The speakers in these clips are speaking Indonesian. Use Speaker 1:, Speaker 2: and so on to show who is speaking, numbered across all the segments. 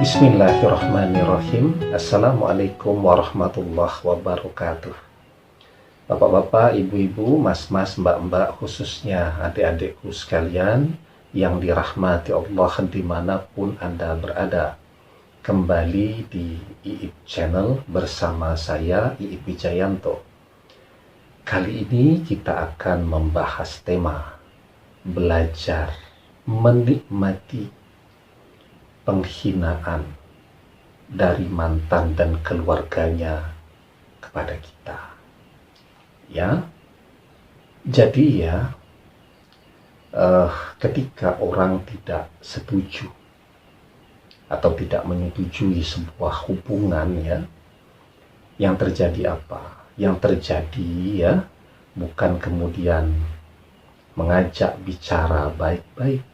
Speaker 1: Bismillahirrahmanirrahim. Assalamualaikum warahmatullahi wabarakatuh. Bapak-bapak, ibu-ibu, mas-mas, mbak-mbak, khususnya adik-adikku sekalian yang dirahmati Allah dimanapun Anda berada. Kembali di IIP Channel bersama saya, IIP Wijayanto. Kali ini kita akan membahas tema belajar menikmati penghinaan dari mantan dan keluarganya kepada kita. Ya, jadi ya, ketika orang tidak setuju atau tidak menyetujui sebuah hubungan, ya, yang terjadi apa? Yang terjadi ya, bukan kemudian mengajak bicara baik-baik.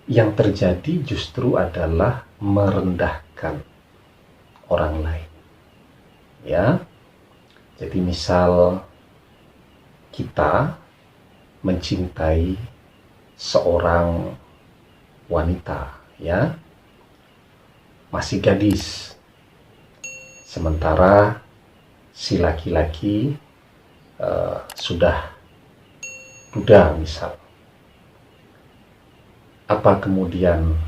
Speaker 1: Yang terjadi justru adalah merendahkan orang lain. Ya. Jadi misal kita mencintai seorang wanita, ya, masih gadis, sementara si laki-laki sudah duda misal. Apa kemudian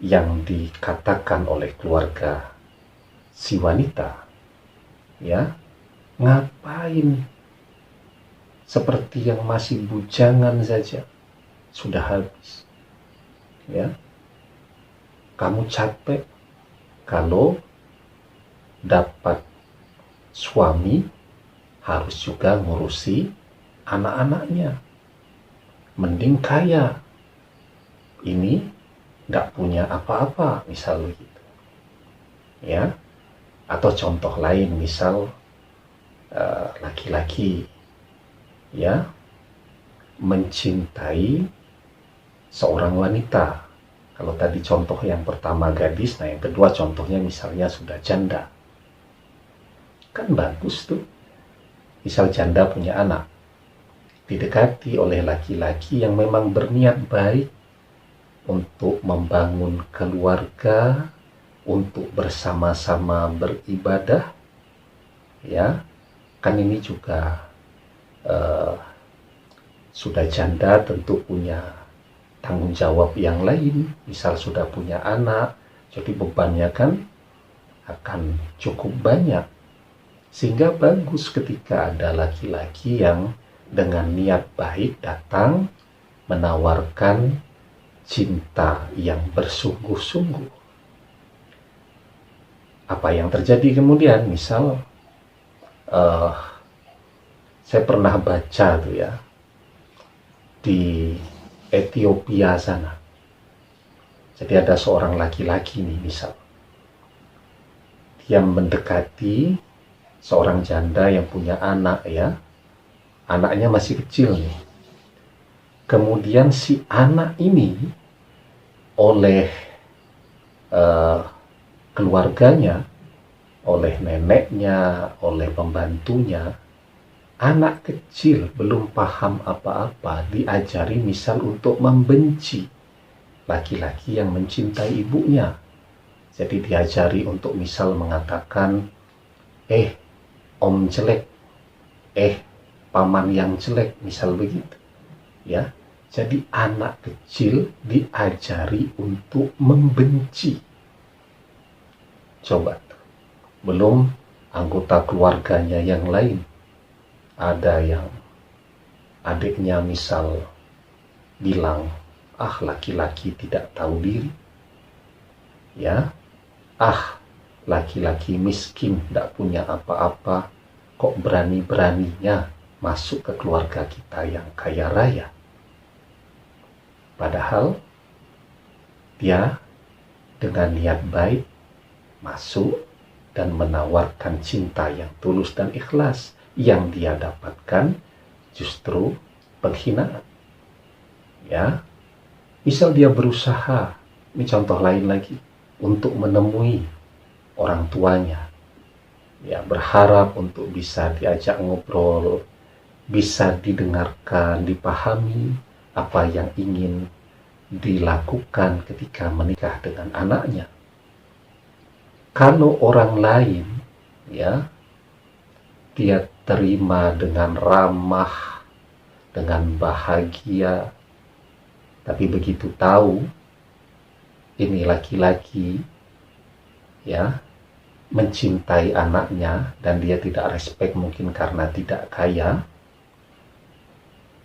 Speaker 1: yang dikatakan oleh keluarga si wanita? Ya, ngapain seperti yang masih bujangan saja, sudah habis. Ya, kamu capek kalau dapat suami harus juga ngurusi anak-anaknya. Mending kaya, ini nggak punya apa-apa, misal begitu. Ya, atau contoh lain, misal laki-laki ya mencintai seorang wanita. Kalau tadi contoh yang pertama gadis, nah yang kedua contohnya misalnya sudah janda. Kan bagus tuh. Misal janda punya anak, didekati oleh laki-laki yang memang berniat baik untuk membangun keluarga, untuk bersama-sama beribadah, ya, kan ini juga sudah janda tentu punya tanggung jawab yang lain, misal sudah punya anak, jadi bebannya kan akan cukup banyak, sehingga bagus ketika ada laki-laki yang dengan niat baik datang menawarkan cinta yang bersungguh-sungguh. Apa yang terjadi kemudian? Misal saya pernah baca tuh ya, di Ethiopia sana. Jadi ada seorang laki-laki nih, misal dia mendekati seorang janda yang punya anak, ya, anaknya masih kecil nih. Kemudian si anak ini oleh keluarganya, oleh neneknya, oleh pembantunya, anak kecil belum paham apa-apa diajari misal untuk membenci laki-laki yang mencintai ibunya. Jadi diajari untuk misal mengatakan, om jelek, paman yang jelek, misal begitu. Ya, jadi anak kecil diajari untuk membenci. Coba, belum anggota keluarganya yang lain. Ada yang adiknya misal bilang, laki-laki tidak tahu diri. Ya, laki-laki miskin, tidak punya apa-apa, kok berani-beraninya masuk ke keluarga kita yang kaya raya. Padahal dia dengan niat baik masuk dan menawarkan cinta yang tulus dan ikhlas. Yang dia dapatkan justru penghinaan. Ya, misal dia berusaha, ini contoh lain lagi, untuk menemui orang tuanya, ya, berharap untuk bisa diajak ngobrol, bisa didengarkan, dipahami apa yang ingin dilakukan ketika menikah dengan anaknya. Kalau orang lain, ya, dia terima dengan ramah, dengan bahagia, tapi begitu tahu ini laki-laki, ya, mencintai anaknya dan dia tidak respect mungkin karena tidak kaya,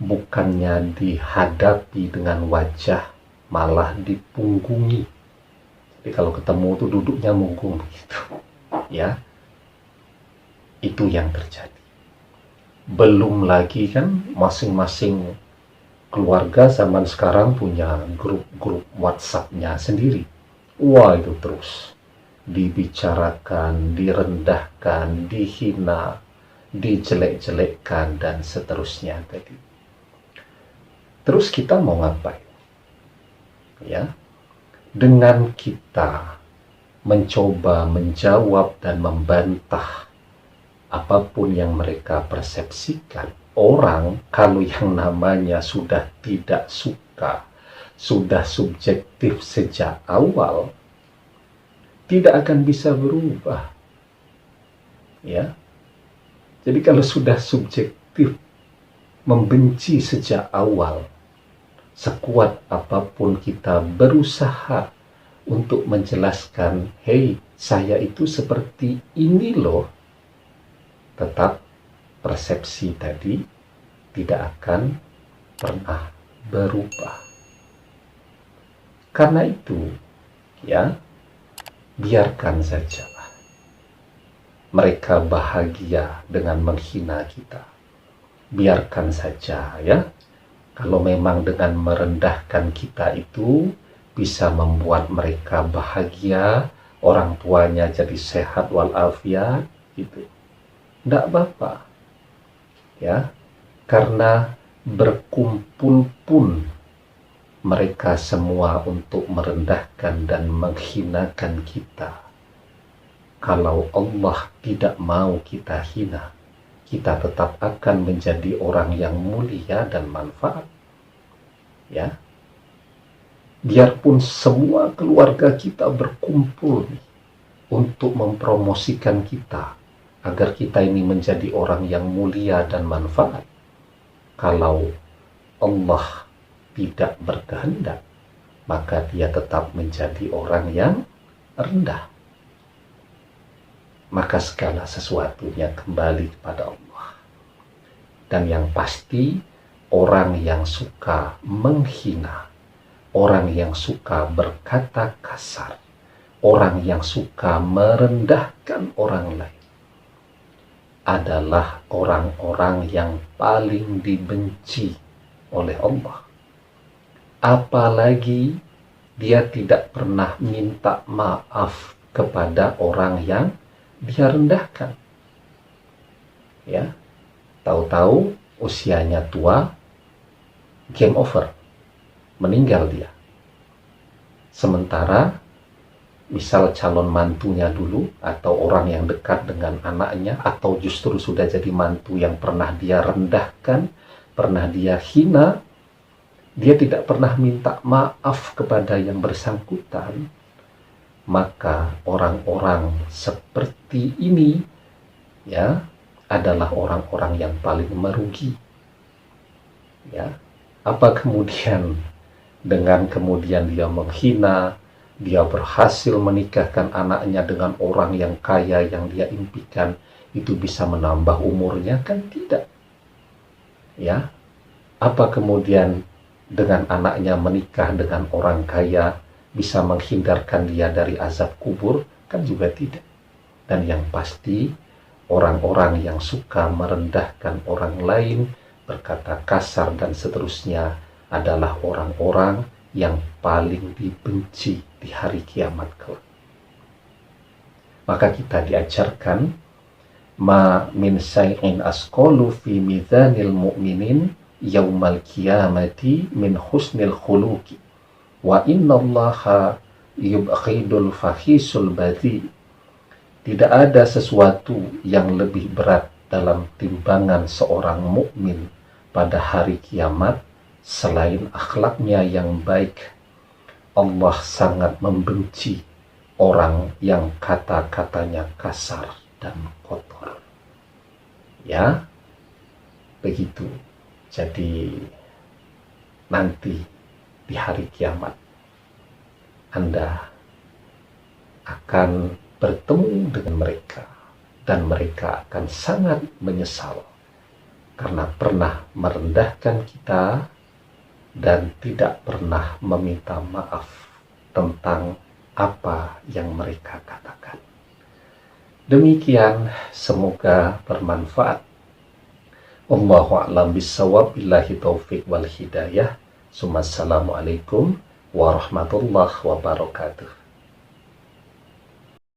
Speaker 1: bukannya dihadapi dengan wajah, malah dipunggungi. Jadi kalau ketemu tuh duduknya munggung begitu, ya, itu yang terjadi. Belum lagi kan masing-masing keluarga zaman sekarang punya grup-grup WhatsApp-nya sendiri. Wah, itu terus dibicarakan, direndahkan, dihina, dijelek-jelekkan, dan seterusnya tadi. Terus kita mau ngapain? Ya, dengan kita mencoba menjawab dan membantah apapun yang mereka persepsikan, orang kalau yang namanya sudah tidak suka, sudah subjektif sejak awal, tidak akan bisa berubah. Ya. Jadi kalau sudah subjektif, membenci sejak awal, sekuat apapun kita berusaha untuk menjelaskan, hey, saya itu seperti ini loh, tetap persepsi tadi tidak akan pernah berubah. Karena itu, ya, biarkan saja mereka bahagia dengan menghina kita. Biarkan saja, ya. Kalau memang dengan merendahkan kita itu bisa membuat mereka bahagia, orang tuanya jadi sehat walafiat, gitu. Tidak apa-apa. Ya. Karena berkumpul pun mereka semua untuk merendahkan dan menghinakan kita. Kalau Allah tidak mau kita hina, kita tetap akan menjadi orang yang mulia dan manfaat. Ya. Biarpun semua keluarga kita berkumpul untuk mempromosikan kita agar kita ini menjadi orang yang mulia dan manfaat, kalau Allah tidak berkehendak, maka dia tetap menjadi orang yang rendah. Maka segala sesuatunya kembali kepada Allah. Dan yang pasti, orang yang suka menghina, orang yang suka berkata kasar, orang yang suka merendahkan orang lain, adalah orang-orang yang paling dibenci oleh Allah. Apalagi dia tidak pernah minta maaf kepada orang yang dia rendahkan. Ya, tahu-tahu usianya tua, game over, meninggal dia. Sementara misal calon mantunya dulu, atau orang yang dekat dengan anaknya, atau justru sudah jadi mantu yang pernah dia rendahkan, pernah dia hina, dia tidak pernah minta maaf kepada yang bersangkutan, maka orang-orang seperti ini, ya, adalah orang-orang yang paling merugi. Ya, apa kemudian dengan kemudian dia menghina, dia berhasil menikahkan anaknya dengan orang yang kaya yang dia impikan, itu bisa menambah umurnya? Kan tidak. Ya, apa kemudian dengan anaknya menikah dengan orang kaya bisa menghindarkan dia dari azab kubur? Kan juga tidak. Dan yang pasti, orang-orang yang suka merendahkan orang lain, berkata kasar dan seterusnya, adalah orang-orang yang paling dibenci di hari kiamat kelak. Maka kita diajarkan, ma min syai'in asqalu fi mizanil mu'minin yaumal qiyamati min husnil khuluqi wa innallaha yubghidul fahisul badhi. Tidak ada sesuatu yang lebih berat dalam timbangan seorang mukmin pada hari kiamat selain akhlaknya yang baik Allah sangat membenci orang yang kata-katanya kasar dan kotor. Ya, begitu. Jadi nanti di hari kiamat Anda akan bertemu dengan mereka dan mereka akan sangat menyesal karena pernah merendahkan kita dan tidak pernah meminta maaf tentang apa yang mereka katakan. Demikian, semoga bermanfaat. Wallahu a'lam bishawab, billahi taufik wal hidayah. Assalamualaikum warahmatullahi wabarakatuh.